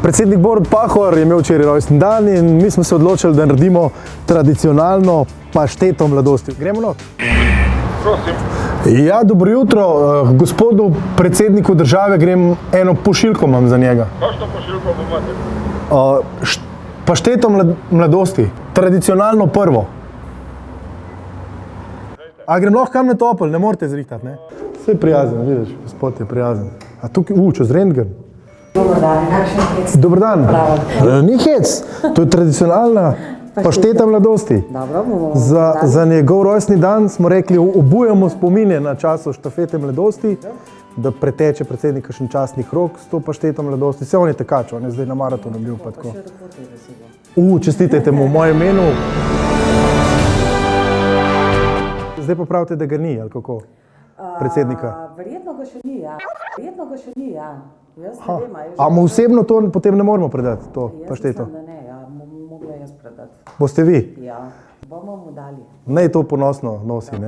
Predsednik Borut Pahor je imel včeraj rojstni dan in mi smo se odločili, da naredimo tradicionalno pašteto mladosti. Gremo not? Prosim. Ja, dobro jutro. Gospodu predsedniku države grem eno pošiljko imam za njega. Kakšno pošiljko imate? Pašteto mladosti. Tradicionalno prvo. A grem lahko kam na topel, ne morete zrihtati, ne? Vse je prijazen, vidiš, gospod je prijazen. A tukaj, čez rentgen. Dobar dan, kakšen hec? Dobar dan. Ni hec, to je tradicionalna pašteta mladosti. Dobro, bomo... Za njegov rojstni dan smo rekli, obujamo spomine na času štafete mladosti, da preteče predsednik kakšen častni krog s to pašteto mladosti. Vse on je tekač, on je zdaj na maratonu bil pa tako. Čestitajte mu v mojem imenu. Zdaj pa pravite, da ga ni, ali kako? Predsednika. Verjetno ga še ni, ja. Jaz ne vem, a mu osebno to potem ne moramo predati, to pašteto? Jaz mislim, da ne, ja. Mogla jaz predati. Boste vi? Ja, bomo mu dali. Naj to ponosno nosi, ne?